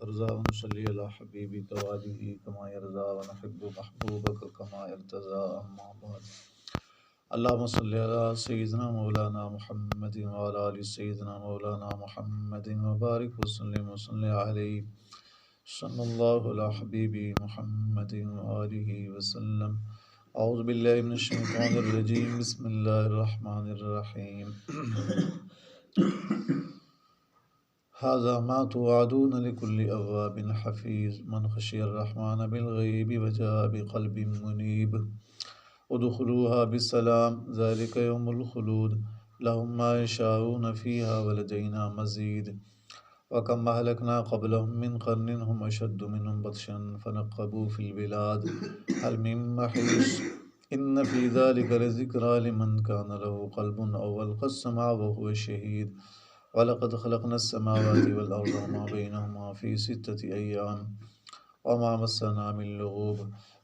ترضى ونصلي على حبيبك وآله كما يرضى ونحب محبوبك كما يرتضى أما بعد اللهم صل على سيدنا مولانا محمد وعلى آل سيدنا مولانا محمد وبارك وسلم عليه صلى الله على حبيبي محمد وآله وسلم. أعوذ بالله من الشيطان الرجيم بسم الله الرحمن الرحيم. هذا ما توعدون لكل أواب حفيظ من خشي الرحمن بالغيب وجاء بقلب منيب ادخلوها بالسلام ذلك يوم الخلود لهم ما يشاءون فيها ولدينا مزيد وكم أهلكنا قبلهم من قرن هم أشد منهم بطشا فنقبوا في البلاد هل من محيص إن في ذلك لذكرى لمن كان له قلب أو ألقى السمع وهو شهيد ولقد خلقنا السماوات والأرض وما بينهما في 6 أيام وما مسنا من لغوب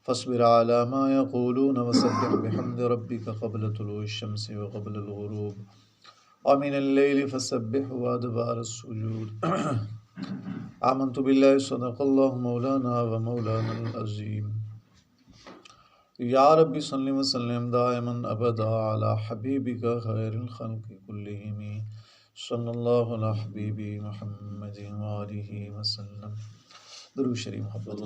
فاصبر على ما يقولون وسبح بحمد ربك قبل طلوع الشمس وقبل الغروب ومن الليل فسبح وأدبار السجود. آمنت بالله صدق الله مولانا ومولانا العظيم. یا رب صل وسلم دائما ابدا على حبیبک خیر الخلق كلهم صلی اللہ علی حبیبی محمد وآلہ وسلم. درود شریف محبت.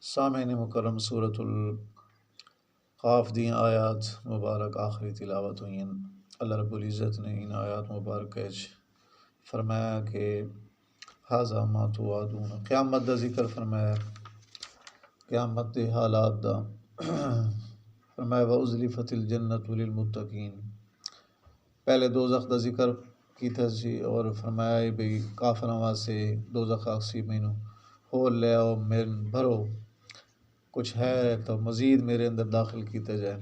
سامعین مکرم سورۃ القاف دی آیات مبارک آخری تلاوت ہوئی ہیں. اللہ رب العزت نے ان آیات مبارک فرمایا کہ حاذا ما توعدون، قیامت دا ذکر فرمایا، قیامت دے حالات دا فرمایا وَأُزْلِفَتِ الْجَنَّةُ لِلْمُتَّقِينَ. پہلے دوزخ دا ذکر کیتا سی اور فرمایا بھئی کافراں واسطے دوزخ آکسی مینوں ہو لے آؤ میں بھرو، کچھ ہے تو مزید میرے اندر داخل کیتا جائے.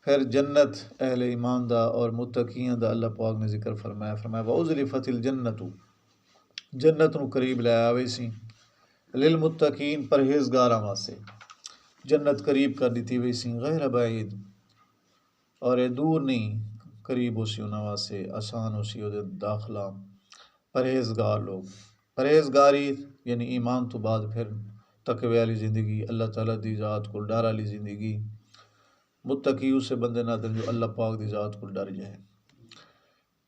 پھر جنت اہل ایمان دا اور متقیاں دا اللہ پاک نے ذکر فرمایا. فرمایا وَأُزْلِفَتِ الْجَنَّةُ، جنت نو قریب لے آوے سی، للمتقین پرہیزگاراں واسطے جنت قریب کر دیتی وی سی، غیر بعید، اور اے دور نہیں، قریب ہو سی انہاں واسطے، آسان ہو سی اودے داخلہ. پرہیزگار لوگ، پرہیزگاری یعنی ایمان تو بعد پھر تقوی والی زندگی، اللہ تعالیٰ دی ذات کو ڈر والی زندگی. متقی اسے بندے نہ جو اللہ پاک دی ذات کو ڈر جائے.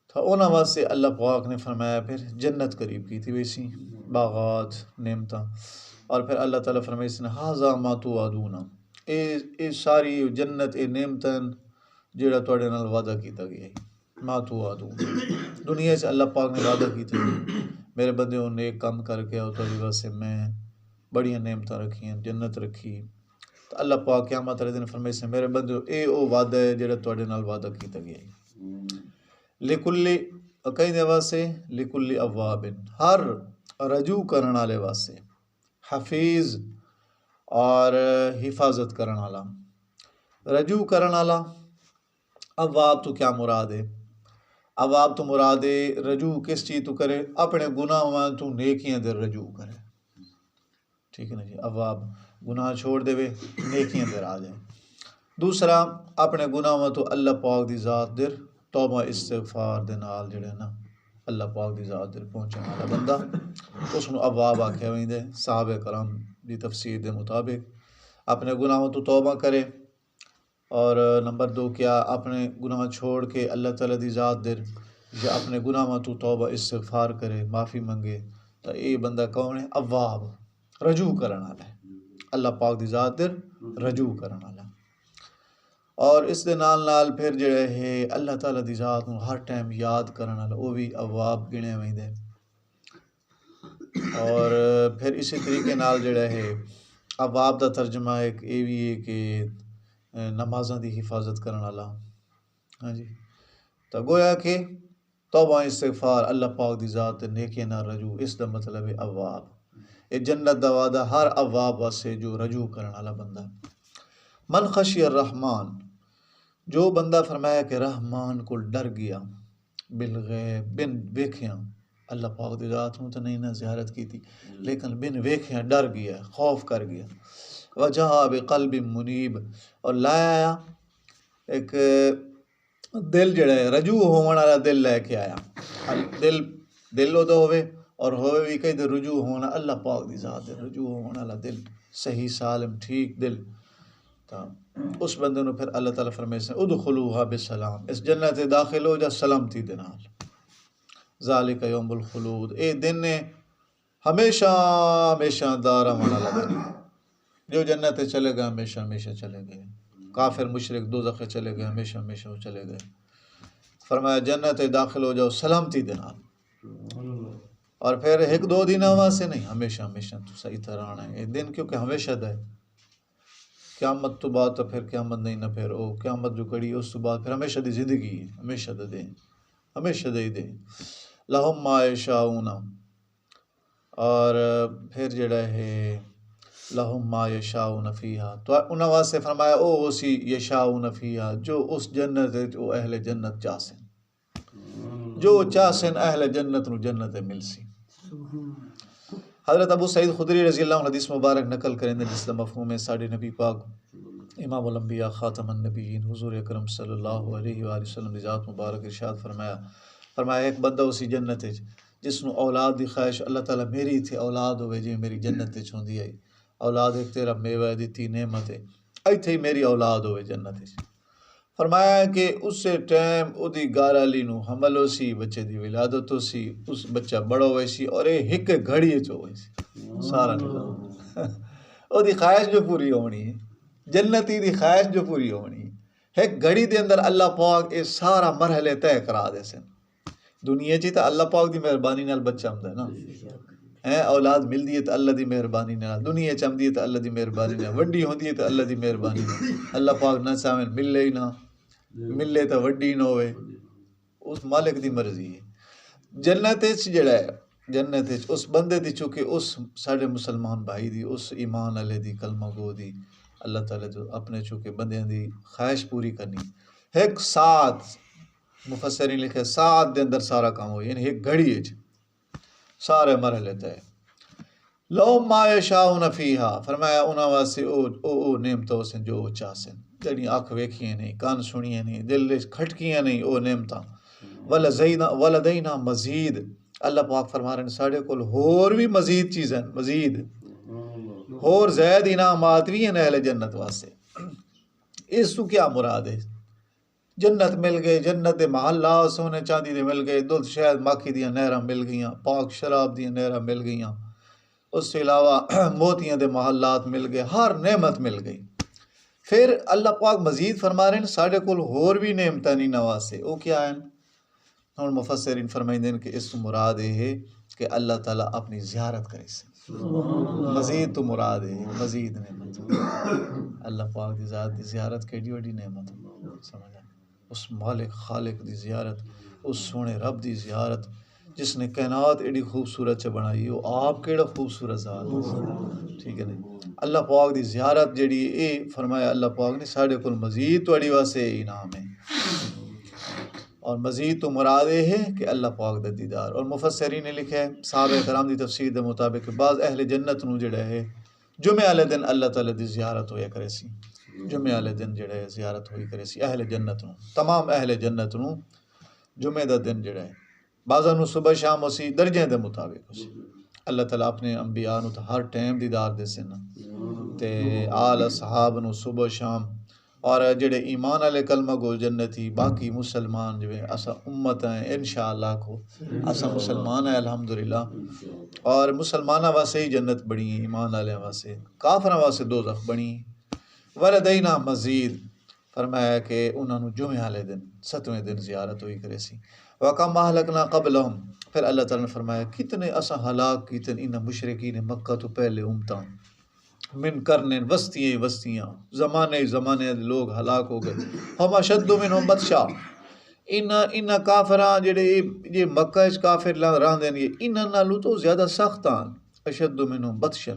تو انہاں واسطے اللہ پاک نے فرمایا پھر جنت قریب کی تھی ویسی، باغات، نعمتاں. اور پھر اللہ تعالیٰ فرمایا اس نے حاذا ما توعدون، اے ساری جنت اے نعمتاں جیڑا تواڈے نال وعدہ کیتا گیا ہے. ما توعدون، دنیا سے اللہ پاک نے وعدہ کیتا ہے میرے بندے ہو نیک کام کر کے آؤ تواڈے واسطے میں بڑیاں نعمتاں رکھیاں، جنت رکھی. تو اللہ پاک قیامت والے دن فرمایا اس نے میرے بندے اے او وعدہ ہے جیڑا تواڈے نال وعدہ کیتا گیا ہے. لکلی کئی دے واسطے، لکلی اواب، ہر رجوع کرن والے واسطے، حفیظ اور حفاظت کرن والا. رجوع کرن والا، اواب تو کیا مراد ہے؟ اواب تو مراد ہے رجوع کس چیز تو کرے؟ اپنے گناہاں تو نیکیاں دے رجوع کرے. ٹھیک ہے نا جی، اواب گناہ چھوڑ دے وے نیکیاں دے آ جائے. دوسرا اپنے گناہاں تو اللہ پاک دی ذات در توبہ استغفار دے نال جڑے نا اللہ پاک دی ذات در پہنچن والا بندہ اس نو اواب آکھیا ویندے. صحابہ کرام دی تفسیر دے مطابق اپنے گناہوں تو توبہ کرے، اور نمبر 2 کیا اپنے گناہ چھوڑ کے اللہ تعالیٰ دی ذات در یا اپنے گناہوں تو توبہ استغفار کرے، معافی منگے. تو اے بندہ کون ہے؟ اواب، رجوع کرن والا ہے، اللہ پاک دی ذات در رجوع کرن والا. اور اس دے نال نال پھر جڑے ہے اللہ تعالیٰ دی ذات نو ہر ٹائم یاد کرن والا وہ بھی اواب گنے ویندے. اور پھر اسی طریقے نال جڑا ہے اواب دا ترجمہ ایک اے وی ہے کہ نمازاں دی حفاظت کرن والا. ہاں جی، تو گویا کہ توبہ استغفار اللہ پاک دی ذات نیکی نال رجوع، اس دا مطلب ہے اواب. اے جنت دا وعدہ ہر اواب واسطے جو رجوع کرن والا بندہ. من خشی الرحمن، جو بندہ فرمایا کہ رحمان کو ڈر گیا، بالغیب بن ویکھیاں، اللہ پاک دی ذات نوں تو نہیں نہ زیارت کی تھی لیکن بن ویکھیاں ڈر گیا، خوف کر گیا. وجاء بقلب منیب، اور لایا ایک دل جڑا ہے رجوع ہون والا دل لے کے آیا. دل اودو ہوئے اور ہوئے بھی کہیں دے رجوع ہونا اللہ پاک دی ذات ہے. رجوع ہون والا دل صحیح سالم ٹھیک دل تا اس بندے نو پھر اللہ تعالیٰ فرمائے سے ادخلوها بسلام، اس جنت داخل ہو جا سلامتی دے نال. ذالک یوم الخلود، اے دن نے ہمیشہ ہمیشہ دار والا دن. جو جنت چلے گئے ہمیشہ ہمیشہ چلے گئے، کافر مشرک دوزخ چلے گئے ہمیشہ ہمیشہ وہ چلے گئے. فرمایا جنت داخل ہو جاؤ سلامتی دے نال. اور پھر ایک دو دن واسطے نہیں، ہمیشہ ہمیشہ تو صحیح طرح آنا ہے. یہ دن کیونکہ ہمیشہ دا ہے. قیامت تو بعد تو پھر قیامت نہیں نہ پھر وہ قیامت جو کڑی اس تو بعد پھر ہمیشہ دی زندگی ہے. ہمیشہ دا دیں، ہمیشہ دے دیں. لہم ما یشاؤون، اور پھر جڑا ہے لہم ما یشاؤون فیہا، تو انہاں واسطے فرمایا او اسی یشاؤون فیہا جو اس جنت او اہل جنت چاہسن، جو چاہسن اہل جنت نو جنت مل سی. حضرت ابو سعید خدری رضی اللہ عنہ حدیث مبارک نقل کریں جس کا مفہوم ہے ساڑھے نبی پاک امام الانبیاء خاتم النبیین حضور اکرم صلی اللہ علیہ وآلہ وسلم ذات مبارک ارشاد فرمایا ایک بندہ اسی جنت جس نو اولاد دی خواہش اللہ تعالیٰ میری تھے اولاد ہوئے جی میری جنت ہوندی ہے. اولاد ایک تیرا میوہ دیتی نعمت ہے، ایتھے ہی میری اولاد ہوئے جنت. فرمایا کہ اس سے ٹائم او دی گارالی نو حمل ہو سی، بچے دی ولادت ہو سی، اس بچہ بڑا ہوئے سی اور ایک گھڑی چو ہوئے سی سارا نظام. او دی خواہش جو پوری ہونی ہے، جنتی دی خواہش جو پوری ہونی ہے، ایک گھڑی دے اندر اللہ پاک اے سارا مرحلے طے کرا دے سن. دنیا چی تا اللہ پاک دی مہربانی نال بچہ ہمدا ہے نا، اولاد ملدی ہے تو اللہ دی مہربانی نال، دنیا چمدی ہے تو اللہ دی مہربانی نال، وڈی ہوندی ہے تو اللہ دی مہربانی نال. اللہ پاک نہ چاہے ملے ہی نہ ملے تو وڈی نہ ہوئے، اس مالک دی مرضی ہے. جنت جڑا ہے جنت اس بندے دی چونکہ اس ساڈے مسلمان بھائی دی اس ایمان والے دی کلمہ گو دی اللہ تعالیٰ جو اپنے چونکہ بندیاں دی خواہش پوری کرنی. ایک ساتھ مفسرین لکھے ساتھ دے اندر سارا کام ہو، یعنی ایک گھڑی سارے مرحلے تے. لہم ما یشاؤون فیہا، فرمایا انہاں واسطے او نعمتاں سن جو چاہسن، جڑی اکھ ویکھیاں نہیں، کان سنیاں نہیں، دل کھٹکیاں نہیں، او نعمتاں. ولدینا مزید، اللہ پاک فرما رہے ہیں ساڑھے کول ہور بھی مزید چیزیں، مزید ہور زید انعامات بھی ہیں اہل جنت واسطے. اس تو کیا مراد ہے؟ جنت مل گئے، جنت دے محلہ سونے چاندی دے مل گئے، دودھ شہد مکھی دیاں نہراں مل گئیاں، پاک شراب دیاں نہراں مل گئیاں، اس سے علاوہ موتیاں دے محلات مل گئے، ہر نعمت مل گئی. پھر اللہ پاک مزید فرما رہے ہیں ساڑھے کول ہور بھی نعمتاں نہیں نواسے. وہ کیا ہیں؟ ہن مفسرین فرمائندے ہیں کہ اس مراد یہ ہے کہ اللہ تعالیٰ اپنی زیارت کرے سے. مزید تو مراد ہے مزید نعمت. اللہ پاک دی ذات دی زیارت کیڑی وڈی نعمت سمجھا. اس مالک خالق دی زیارت، اس سونے رب دی زیارت جس نے کائنات ایڈی خوبصورت سے بنائی، وہ آپ کیڑا خوبصورت ذات. ٹھیک ہے نہیں؟ اللہ پاک دی زیارت جڑی اے فرمایا اللہ پاک نے ساڑھے کل مزید توڑی واسے انعام ہے. اور مزید تو مراد یہ ہے کہ اللہ پاک دا دیدار. اور مفسرین نے لکھا ہے صحابہ کرام دی تفسیر دے مطابق بعض اہل جنت نو جڑا ہے جمعہ والے دن اللہ تعالیٰ دی زیارت ہویا کرے سی. جمعہ والے دن جڑا ہے زیارت ہوئی کرے سی اہل جنت نو، تمام اہل جنت نو جمعہ دا دن جڑا ہے. بعضاں نو صبح شام ہو سی، درجے دے مطابق ہو سی. اللہ تعالیٰ اپنے انبیاء نو ہر ٹائم دیدار دے سن تے آل اصحاب نو صبح شام. اور جڑے ایمان والے کلمہ گو جنتی، باقی مسلمان جو اسا امت ہیں انشاءاللہ کو اسا مسلمان ہیں الحمدللہ. اور مسلمانہ واسے ہی جنت بڑی ہیں، ایمان والے واسے، کافراں واسے دوزخ بنی. ولدینا مزید، فرمایا کہ انہوں نے جمعہ والے دن 7ویں دن زیارت ہوئی کرے سی. وَكَمْ أَهْلَكْنَا قَبْلَهُمْ، پھر اللہ تعالیٰ نے فرمایا کتنے اسا ہلاک کیتن ان مشرکین مکہ تو پہلے امتاں، من کرنن وسطیاں زمانے لوگ ہلاک ہو گئے. ہم اشد منہم بطشا، ان کافراں جڑے یہ مکہ وچ کافر رہندے نے انہاں نالوں تو زیادہ سخت ہیں. اشد منہم بطشا،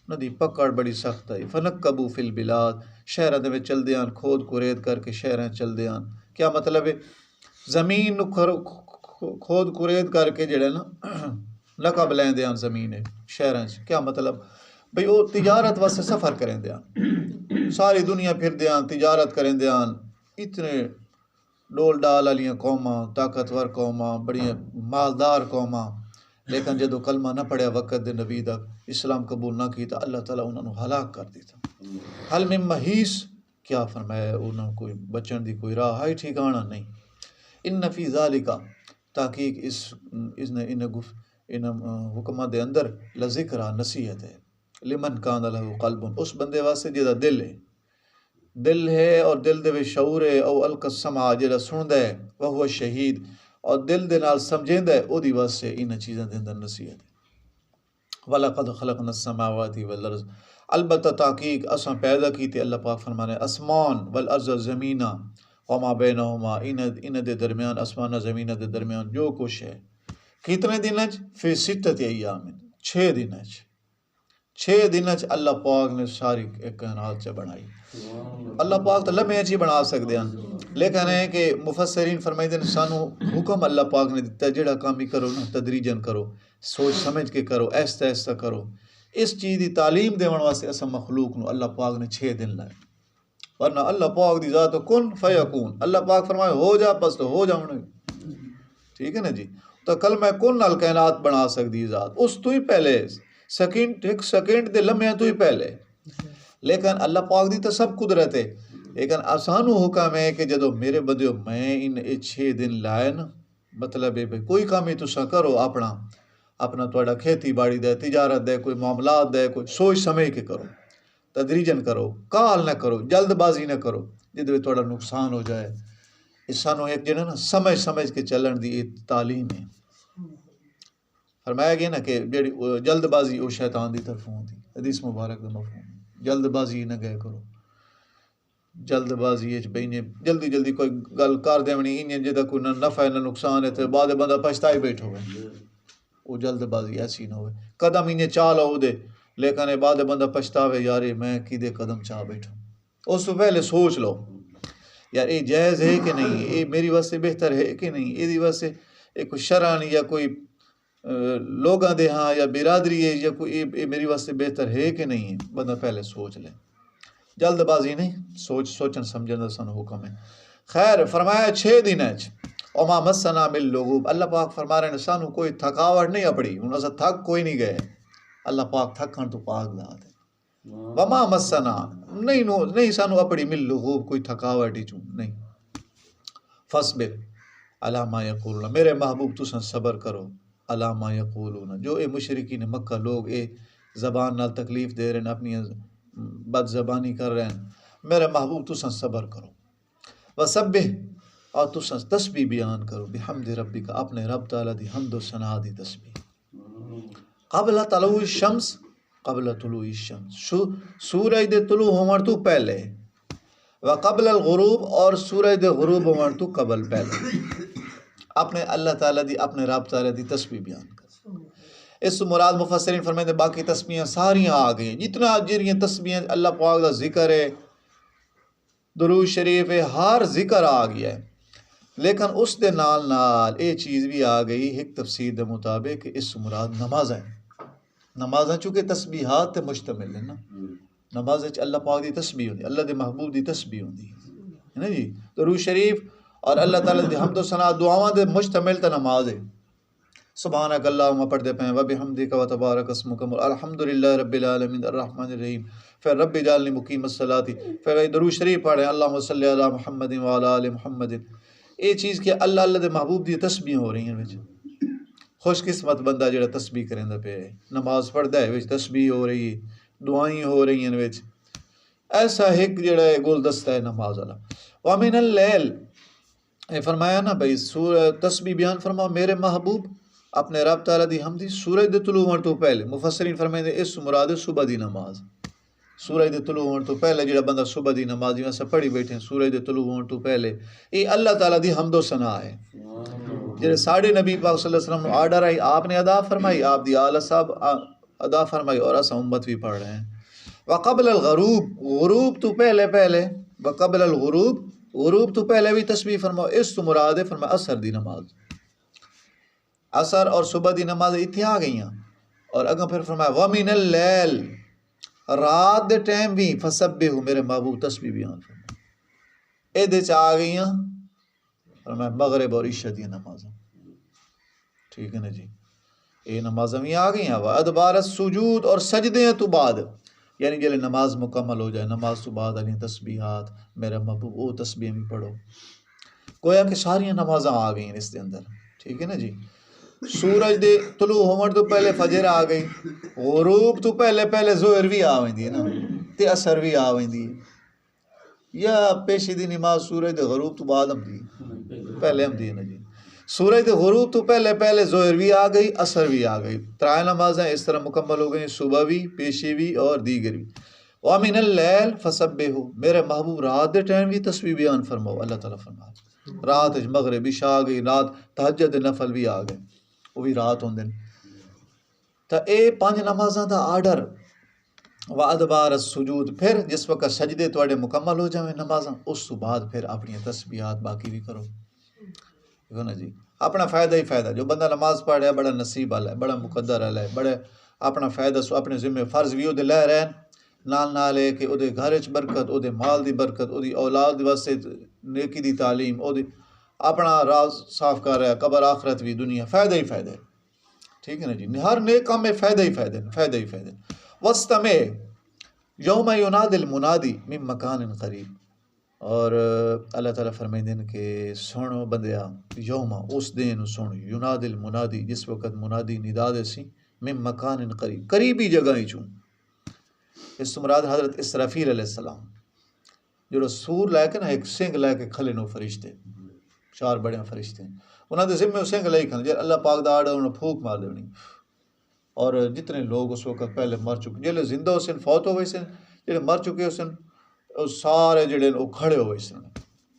ندی پکڑ بڑی سخت ہے. فنکبوا فی البلاد، شہراں دے وچ چلدے آن کھود کریت کر کے شہراں چلدے آن. کیا مطلب ہے؟ زمین کھود کریت کر کے جڑے نا لقب لیندے آن زمین شہراں چ. کیا مطلب؟ بھئی وہ تجارت واسطے سفر کریں دے آن، ساری دنیا پھر دے آن، تجارت کریں دے آن. اتنے ڈول ڈال والیاں قوماں، طاقتور قوماں، بڑیاں مالدار قوماں، لیکن جدو کلمہ نہ پڑھیا وقت دے نبی دا، اسلام قبول نہ کیتا، اللہ تعالیٰ انہوں نے ہلاک کر دیتا۔ حل من محیص، کیا فرمایا انہوں کوئی بچن دی کوئی راہ ہے ٹھکانہ نہیں۔ ان فی ذالک، تحقیق ان حکمہ دے اندر لذکرہ نصیحت ہے، لمن کان لہ قلب، اس بندے واسطے جدا دل ہے اور دل دے وچ شعور ہے، او القى السمع، جڑا سندا ہے، وہو شہید، اور دل دے نال سمجھیندا ہے، او دی واسطے ان چیزاں دے اندر نصیحت ہے۔ وَلَقَدْ خَلَقْنَا السَّمَاوَاتِ وَالْأَرْضَ، البتہ تحقیق اساں پیدا کیتے، اللہ پاک فرمانے اسمان، والارض زمینہ، وما بینہما، ان دے درمیان، اسمان زمینہ دے درمیان جو کچھ ہے، کتنے دن اچ؟ فی ستۃ ایام، 6 دن اچ، 6 دن اچ اللہ پاک نے ساری کائنات سے بنائی۔ اللہ پاک تو لمحے اچ ہی بنا سکتے ہیں، لیکن ہے کہ مفسرین فرمائدے ہیں سانو حکم اللہ پاک نے دیتا ہے، جڑا کام ہی کرو نا تدریجن کرو، سوچ سمجھ کے کرو، ایستا ایستا کرو۔ اس چیز دی تعلیم دیون واسطے اسا مخلوق نو اللہ پاک نے 6 دن لائے، ورنہ اللہ پاک دی ذات کن فیکون، اللہ پاک فرمائے ہو جا، بس تو ہو جاؤں۔ ٹھیک ہے نا جی، تو کلمہ کن نال کائنات بنا سکتی ذات، اس تو ہی پہلے سیکنڈ، ایک سیکنڈ دے لمحے تو ہی پہلے، لیکن اللہ پاک دی تو سب قدرت ہے، لیکن آسانو حکم ہے کہ جدو میرے بدیو میں ان 6 دن لائے نا، مطلب ہے بھئی کوئی کام ہی تسا کرو، اپنا تھوڑا کھیتی باڑی دے، تجارت دے، کوئی معاملات دے، کوئی سوچ سمجھ کے کرو، تدریجن کرو، کال نہ کرو، جلد بازی نہ کرو، جدو بھی تھوڑا نقصان ہو جائے۔ اس سانو ایک جنہ نا سمجھ کے چلن دی تعلیم ہے۔ فرمایا گیا نا کہ جلد بازی او شیطان دی طرف ہوندی، حدیث مبارک دا مفہوم، جلد بازی نہ گئے کرو، جلد بازی جلدی کوئی گل کر دیونی انہیں جدا کوئی نہ نفع ہے نہ نقصان ہے، تو بعد بندہ پچھتائی بیٹھو گے، وہ جلد بازی ایسی نہ ہوئے، قدم انہیں چال ہو دے، لیکن بعد بندہ پچھتاوے یار میں کدے قدم چاہ بیٹھوں، اس سے پہلے سوچ لو یار یہ جائز ہے کہ نہیں، یہ میری واسطے بہتر ہے کہ نہیں، یہ واسطے ایک شرعن یا کوئی لوگاں دے ہاں یا برادری ہے یا کوئی یہ میری واسطے بہتر ہے کہ نہیں ہے، بندہ پہلے سوچ لے، جلد بازی نہیں، سوچن سمجھن دا سن حکم ہے۔ خیر فرمایا 6 دن اچ وما مسنا من لغوب، اللہ پاک فرما رہے ہیں سانو کوئی تھکاوٹ نہیں اپڑی، ہن اسا تھک کوئی نہیں گئے، اللہ پاک تھکن تو پاک ذات ہے۔ وما مسنا، نہیں سانو اپڑی من لغوب، کوئی تھکاوٹ ہی چوں نہیں۔ فاصبر علی ما یقولون، میرے محبوب تساں صبر کرو، علی ما یقولون، جو اے مشرکین مکہ لوگ اے زبان نال تکلیف دے رہے ہیں، اپنی بد زبانی کر رہے ہیں، میرے محبوب تساں صبر کرو، وسبح، اور تساں تسبیح بیان کرو، بحمد ربک، اپنے رب تعالیٰ دی حمد و ثنا دی تسبیح، قبل طلوع الشمس، قبل طلوع الشمس، سورج دے طلوع ہون تو پہلے، وقبل الغروب، اور سورج دے غروب ہون تو قبل پہلے، اپنے اللہ تعالیٰ دی، اپنے رب تعالیٰ دی تسبیح بیان کر۔ اس مراد مفسرین فرمائیں باقی تسبیحاں ساریاں آ گئی، جتنا جریاں تسبیحاں اللہ پاک دا ذکر ہے، درود شریف ہے، ہر ذکر آ گیا ہے، لیکن اس دے نال اے چیز بھی آ گئی ایک تفسیر دے مطابق کہ اس مراد نماز ہے، نمازاں چونکہ تسبیحات تے مشتمل ہے نا، نماز وچ اللہ پاک دی تسبیح ہوندی، اللہ دے محبوب دی تسبیح ہوندی ہے نا جی، درود شریف اور اللہ تعالیٰ دی حمد و ثنا دعاواں دے مشتمل تے نماز ہے۔ سبحانک اللہم پڑھ دے پیں وبحمدک وتبارک اسمک، الحمدللہ رب العالمین الرحمن الرحیم، پھر رب اجعلنی مقیم الصلاۃ، پھر درود شریف پڑھیں اللہم صلی علی محمد وعلی آل محمد۔ یہ چیز کہ اللہ دے محبوب دی تسبیح ہو رہی ہیں، خوش قسمت بندہ جڑا تسبیح کریندا پیا ہے، نماز پڑھدا ہے وچ تسبیح ہو رہی ہے، دعائیں ہو رہی ہیں وچ، ایسا ایک جڑا ہے گلدستہ ہے نماز والا۔ ومن اللیل، فرمایا نا بھائی تسبیح بیان فرماؤ میرے محبوب اپنے رب تعالیٰ دی حمدی سورج دے طلوع ہون تو پہلے، مفسرین فرمائیں اس مراد صبح دی نماز، سورج دے طلوع ہون تو پہلے جڑا بندہ صبح دی نماز جیسے سے پڑھی بیٹھے ہیں سورج دے طلوع ہون تو پہلے، یہ اللہ تعالیٰ دی حمد و ثنا ہے، جڑے ساڑھے نبی پاک صلی اللہ علیہ وسلم آرڈر آئی آپ نے ادا فرمائی، آپ دی آل صاحب ادا فرمائی، اور اسا امت بھی پڑھ رہے ہیں۔ وقبل الغروب، غروب تو پہلے، وقبل الغروب، غروب تو پہلے بھی تسبیح فرماؤ، اس تو مراد ہے فرمایا عصر دی نماز، عصر اور صبح دی نماز اتنے آ گئی ہیں، اور اگاں پھر فرمایا وَمِنَ اللیل، رات دے ٹائم بھی فسبح، میرے محبوب تسبیح بیان فرمایا، اے دے چ آ گئی ہیں فرمایا مغرب اور عشاء دی نمازاں، ٹھیک ہے نا جی، یہ نمازاں بھی آ گئی ہیں، ادبار السجود اور سجدے تو بعد، یعنی جلے نماز مکمل ہو جائے، نماز تو بعد علی تسبیحات، میرا محبوب وہ تسبیح بھی پڑھو، گویا کہ ساری نمازاں آ گئی ہیں اس دے اندر، ٹھیک ہے نا جی۔ سورج دے طلوع ہومن تو پہلے فجر آ گئی، غروب تو پہلے ظہر بھی آ ویندی ہے نا، تے اثر بھی آ ویندی ہے، یا پیشی دی نماز سورج دے غروب تو بعد ہم دی پہلے ہم دی ہے نا جی، سورج دے غروب تو پہلے ظہر بھی آ گئی، اثر بھی آ گئی، ترائے نمازیں اس طرح مکمل ہو گئی، صبح بھی، پیشی بھی اور دیگر بھی۔ وَمِنَ اللَّيْلِ فَسَبِّحُ، میرے محبوب رات دے ٹائم بھی تسبیح بیان فرماؤ، اللہ تعالیٰ فرمائے رات مغرب عشاء آ گئی، رات تہجد نفل بھی آ گئے، وہ بھی رات ہوندے تا اے 5 نمازاں دا آرڈر وَأَدْبَارَ السُّجُود، پھر جس وقت سجدے تواڈے مکمل ہو جاویں نمازاں، اس تو بعد پھر اپنی تسبیحات باقی بھی کرو، ٹھیک ہے نا جی، اپنا فائدہ ہی فائدہ، جو بندہ نماز پڑھ رہا ہے بڑا نصیب والا ہے، بڑا مقدر والا ہے، بڑے اپنا فائدہ سو اپنے ذمہ فرض بھی وہ لے رہے ہیں، نال ہے کہ او دے گھر وچ برکت، او دے مال دی برکت، او دی اولاد واسطے نیکی دی تعلیم، او دی اپنا راز صاف کر رہا ہے، قبر آخرت بھی دنیا، فائدہ ہی فائدہ ہے، ٹھیک ہے نا جی، ہر نیک کام میں فائدہ ہی فائدہ۔ وَاسْتَمِعْ یوم ینادی المنادی من مکان قریب، اور اللہ تعالیٰ فرمائیں ہیں کہ سنو بندیا، یوم اس دن سن، ینادی المنادی جس وقت منادی ندا دے سی، من مکان قریب، قریبی جگہ ہی چوں، اس سے مراد حضرت اسرافیل علیہ السلام، جو سور لے کے نا ایک سنگ لے کے کھلے نو فرشتے، 4 بڑے فرشتے ہیں، انہاں دے ذمہ سنگ لے کھن، جے اللہ پاک دا آرڈر انہاں پھونک مار دینی، اور جتنے لوگ اس وقت پہلے مر چکے، جڑے زندہ ہو سن فوت ہوئے سن، جڑے مر چکے ہو سن، سارے جڑے وہ کھڑے ہوئے سن،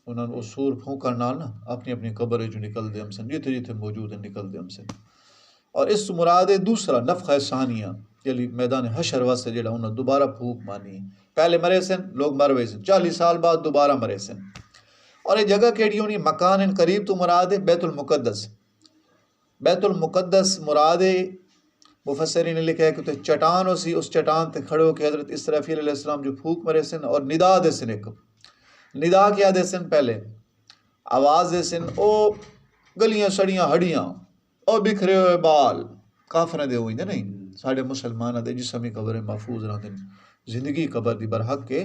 انہوں نے وہ سور پھونکن نال نا اپنی اپنی قبر جو نکل دے ہم سن، جتھے جتھے موجود ہیں نکل دے ہم سن، اور اس مراد دوسرا نفخہ ثانیہ، یعنی میدان حشر واسطے جڑا انہوں نے دوبارہ پھونک مانی ہے، پہلے مرے سن لوگ مر ہوئے سن، 40 سال بعد دوبارہ مرے سن، اور یہ جگہ کیڑی ہونی، مکان قریب تو مراد ہے بیت المقدس، بیت المقدس مراد ہے، مفسرین نے لکھا ہے کہ چٹان ہو سی، اس چٹان تے کھڑے ہو کے حضرت اسرافیل علیہ السلام جو پھونک مرے سن اور ندا دے سن، ایک ندا کیا دے سن، پہلے آواز دے سن، او گلیاں سڑیاں ہڈیاں، او بکھرے ہوئے بال، کافراں دے ہوئی نہیں، ساڈے مسلماناں دے جسمی قبر محفوظ رہندے، زندگی قبر دی برحق کے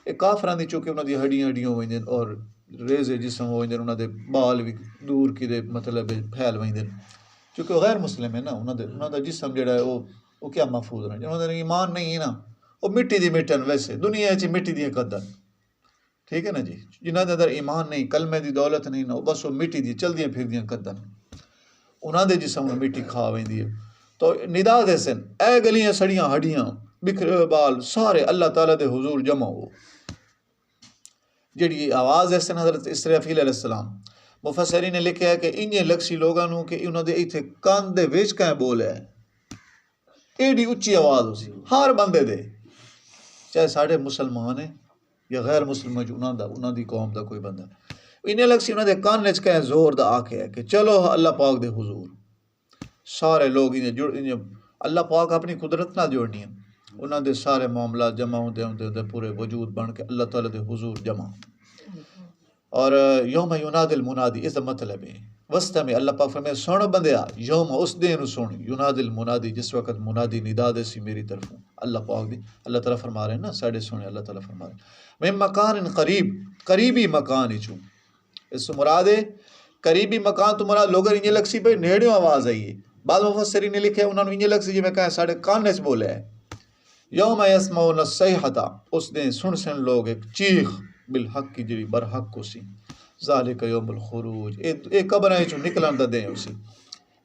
ایک کافراں دی چونکہ انہاں دی ہڈیاں ہوئیں اور ریزے جسم ہوئیں، انہاں دے بال بھی دور کی دے مطلب پھیل ویندے، چونکہ وہ غیر مسلم ہے نا، انہاں دا جسم جڑا ہے وہ کیا محفوظ رہے، انہاں دا ایمان نہیں ہے نا، وہ مٹی دی مٹن، ویسے دنیا وچ مٹی دی قدر، ٹھیک ہے نا جی، جنہاں دے اندر ایمان نہیں، کلمے دی دولت نہیں نا، بس وہ مٹی دی چلدیاں پھردیاں قدر، انہاں دے جسم مٹی کھا ویندی ہے، تو ندا دے سن، اے گلیاں سڑیاں ہڈیاں بکھرے ہوئے بال، سارے اللہ تعالیٰ دے حضور جمع ہو، جڑی آواز ہے سن حضرت اسرافیل علیہ السلام، مفسرین نے لکھا ہے کہ انجے لکسی لوگاں نو کہ انہوں دے ایتھے کان دے وچ کہیں بول ہے، ایڈی اچھی آواز ہو سی ہر بندے دے، چاہے ساڑھے مسلمان ہیں یا غیر مسلمان، جو انہاں دی قوم دا کوئی بندہ، انہیں لکسی انہوں دے کان وچ کہیں زور دا آکھے ہے کہ چلو اللہ پاک دے حضور، سارے لوگ انہیں اللہ پاک اپنی قدرت نہ جوڑنی ہے، انہاں دے سارے معاملات جمع ہوندے پورے وجود بن کے اللہ تعالیٰ دے حضور جمع، اور یوم ینادی المنادی اس کا مطلب ہے وسطہ میں اللہ پاک فرمائے سن بندیا، یوم اس دن سن، ینادی المنادی جس وقت منادی ندا دے سی میری طرفوں، اللہ پاک دی، اللہ تعالیٰ فرما رہے ہیں نا، ساڑھے سنے اللہ تعالیٰ فرما رہے ہیں من مکان قریب، قریبی مکان ہی چوں، اس سے مراد ہے قریبی مکان تو مراد لوگ انجے لکسی پہ نیڑیوں آواز آئی ہے، بعض مفسرین نے لکھے انہوں نے انجے لکسی جی میں کہا ساڑھے کان وچ بولے ہے، یوم یسمعون الصیحۃ، اس دن سن لوگ ایک چیخ بالحق کی جڑی برحق کو سی، ذالک یوم الخروج، اے قبریں چوں نکلن دا دیں اسی،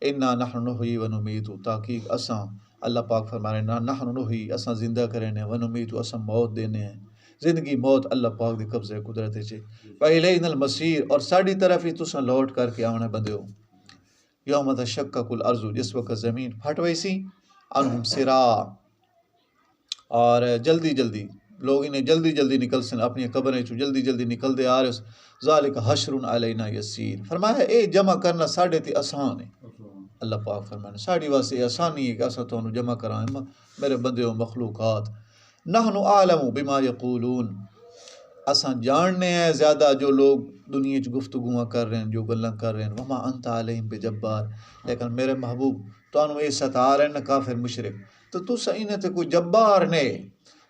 انا نحن نحیی و نمیت، تحقیق اساں، اللہ پاک فرما رہے ہیں نحن نحیی، اساں زندہ کرنے، و نمیت، اساں موت دینے ہیں، زندگی موت اللہ پاک دی قبضے قدرت ہے، وَإِلَيْنَا الْمَصِيرُ، اور ساڑھی طرف ہی تساں لوٹ کر کے آنے بندے ہو، یوم تشقق الارض، جس وقت زمین پھٹ وئی سی، عنہم صراع، اور جلدی جلدی لوگ انہیں جلدی جلدی نکل سن اپنی قبریں چوں جلدی جلدی نکل دے آ رہے، ذالک حشر علینا یسیر، فرمایا اے جمع کرنا ساڑھے تے آسان ہے، اللہ پاک فرمایا ساڑھی واسطے آسانی ہے کہ اساں تانوں جمع کرائیں میرے بندے و مخلوقات، نحن اعلم بما یقولون، اساں جاننے ہیں زیادہ جو لوگ دنیا چ گفتگو کر رہے ہیں، جو گلاں کر رہے ہیں، وما انت علیہم بجبار، لیکن میرے محبوب تانوں یہ ستا رہے ہیں کافر مشرک، تو تساں انہاں تے کوئی جبار نہیں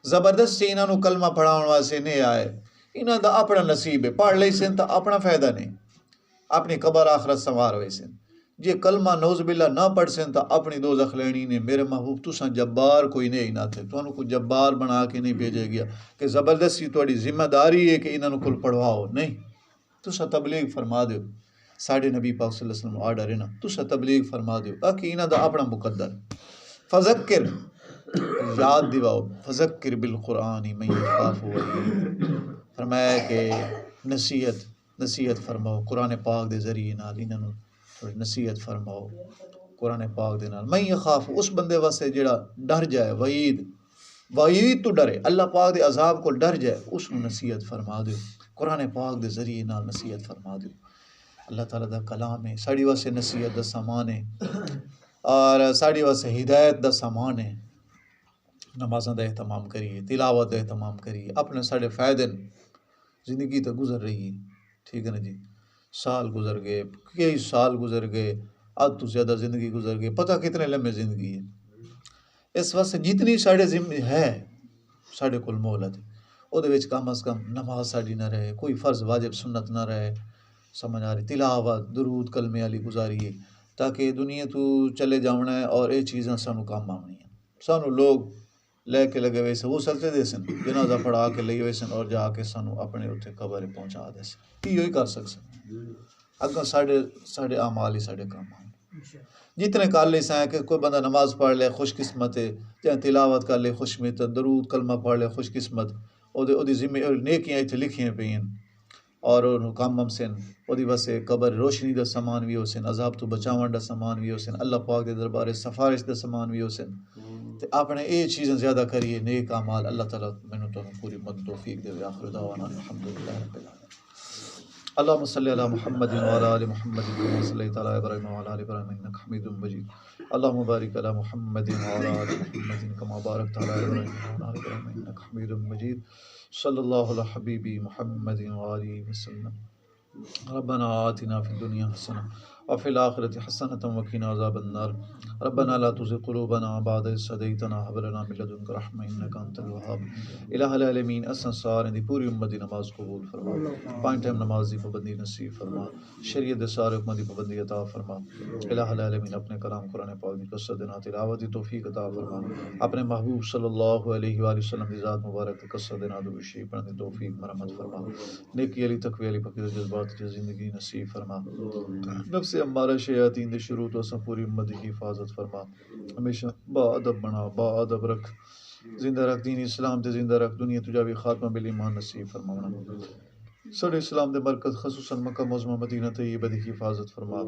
زبردستی انہاں نو کلمہ پڑھاؤن واسطے نہیں آئے، انہاں دا اپنا نصیب ہے، پڑھ لئی سن تا اپنا فائدہ نہیں، اپنی قبر آخرت سنوار ہوئے سن، جے کلمہ نعوذ باللہ نہ پڑھ سن تا اپنی دوزخ لینی نے۔ میرے محبوب تساں جبار کوئی نہیں نہ تھے، تانوں کوئی جبار بنا کے نہیں بھیجے گیا کہ زبردستی تہاڈی ذمہ داری ہے کہ انہاں نو کل پڑھواؤ، نہیں، تساں تبلیغ فرما دیو، ساڈے نبی پاک صلی اللہ علیہ وسلم آرڈر ہے نا، تساں تبلیغ فرما دیو تاکہ انہاں دا اپنا مقدر فذکر یاد دیواؤ، فذکر بالقرآن من یخاف وعید، فرمایا کہ نصیحت فرماؤ قرآن پاک دے ذریعے نال، انہاں نو تھوڑی نصیحت فرماؤ قرآن پاک دے نال، من یخاف اس بندے واسطے جڑا ڈر جائے، وعید تو ڈرے، اللہ پاک دے عذاب کو ڈر جائے، اس نو نصیحت فرما دیو، قرآن پاک دے ذریعے نال نصیحت فرما دیو۔ اللہ تعالیٰ دا کلام ہے، ساڑی واسطے نصیحت دا سامان ہے اور ساڑی واسطے ہدایت دا سامان ہے۔ نمازاں دا اہتمام کریے، تلاوت دا اہتمام کریے، اپنے ساڑے فائدے زندگی تو گزر رہی ہے، ٹھیک ہے نا جی، سال گزر گئے، کئی سال گزر گئے، آدھ تو زیادہ زندگی گزر گئی، پتہ کتنے لمبے زندگی ہے۔ اس واسطے جتنی ساڑے ذمہ ہے ساڑے کول مہلت ہے، او دے وچ کم از کم نماز ساڑی نہ رہے، کوئی فرض واجب سنت نہ رہے، سمجھ آ رہی، تلاوت درود کلمے والی گزاریے، تاکہ دنیا تو چلے جاونا ہے اور یہ چیزاں سانو کام آونی ہیں۔ سانو لوگ لے کے لگے ہوئے سے وہ سلتے دے سن، جنازہ پڑھا کے لے ہوئے سن اور جا کے سانو اپنے اتنے قبر پہنچا دے سن، یہی کر سکتے اگر ساڑے اعمال ہی ساڑے کام آن۔ جتنے کر لے سائیں کہ کوئی بندہ نماز پڑھ لے خوش قسمت ہے، یا تلاوت کر لے خوش قسمت، درود کلمہ پڑھ لے خوش قسمت، او دی ذمہ نیکیاں اتنے لکھیاں پہ ہیں اور انہوں کام ہم سن، او دی واسے قبر روشنی دا سامان بھی ہو سن، عذاب تو بچاون دا سامان بھی ہو سن، اللہ پاک دے دربارے سفارش دا سامان بھی ہو سن، تے اپنے یہ چیزیں زیادہ کریے، نیک اعمال، اللہ تعالیٰ مینوں تانوں پوری مدد توفیق دے۔ آخر دعوانا الحمدللہ رب العالمین۔ اللهم صل على محمد وعلى ال محمد كما صليت على ابراهيم وعلى ال ابراهيم انك حميد مجيد. اللهم بارك على محمد وعلى ال محمد كما باركت على ابراهيم وعلى ال ابراهيم انك حميد مجيد. صلى الله على حبيبي محمد وآله وسلم. ربنا آتنا في الدنيا حسنة وفي الآخرة حسنة وقنا عذاب النار. ربنا لا تزغ قلوبنا بعد إذ هديتنا وهب لنا من لدنك رحمة إنك أنت الوهاب. الہ العالمین اساں سارے دی پوری امت دی نماز قبول فرما، 5 ٹائم نماز دی پابندی نصیب فرما، شریعت دے سارے حکماں دی پابندی عطا فرما۔ الہ العالمین اپنے کلام قرآن پاک دی قصت دینا تلاوت دی توفیق عطا فرما، اپنے محبوب صلی اللہ علیہ وآلہ وسلم دی ذات مبارک دی قصت دینا درود شریف پڑھنے دی توفیق مرحمت فرما، نیکی علی تقوی علی پاکی جذبات کی زندگی نصیب فرما، نفس امارہ شیاطین دے شروع تو اساں پوری امت دی حفاظت فرما، ہمیشہ با ادب بنا، با ادب رکھ، زندہ رکھ دین اسلام تے زندہ رکھ، دنیا تجا بھی خاتمہ بالایمان نصیب فرماونا۔ سڑے اسلام دے مرکز خصوصاً مکہ معظمہ مدینہ طیبہ دی حفاظت فرما،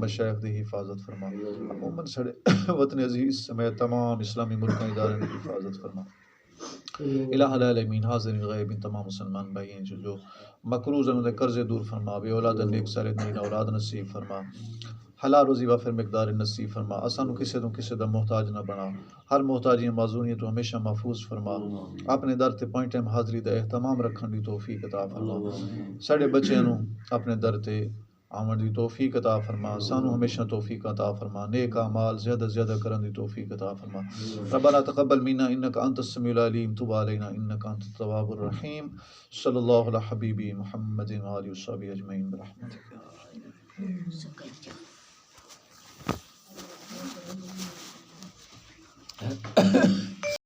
مشائخ دی حفاظت فرما، عموماً سڑے وطن عزیز سمیت تمام اسلامی ملکان ادارے دی حفاظت فرما۔ الہ العالمین حاضرین غائبین تمام مسلمان بھائی ہیں جو مقروض ہیں انہیں قرض دور فرما، بے اولاد نیک سارے نین اولاد نصیب فرما، حلال روزی وافر مقدار نصیب فرما، اسانو کسے تو کسے دا محتاج نہ بنا، ہر محتاجی معذوریت تو ہمیشہ محفوظ فرما، اپنے در تے 5 ٹائم حاضری دا اہتمام رکھن دی توفیق عطا فرما، ساڈے بچیاں نو اپنے در تے آمن دی توفیق عطا فرما، سانو ہمیشہ توفیق عطا فرما، نیک اعمال زیادہ زیادہ کرن دی توفیق عطا فرما۔ ربنا تقبل منا انک انت السمیع العلیم تب علینا انک انت التواب الرحیم۔ صلی اللہ علی حبیبی محمد وآلہ وصحبہ اجمعین برحمتک یا ارحم۔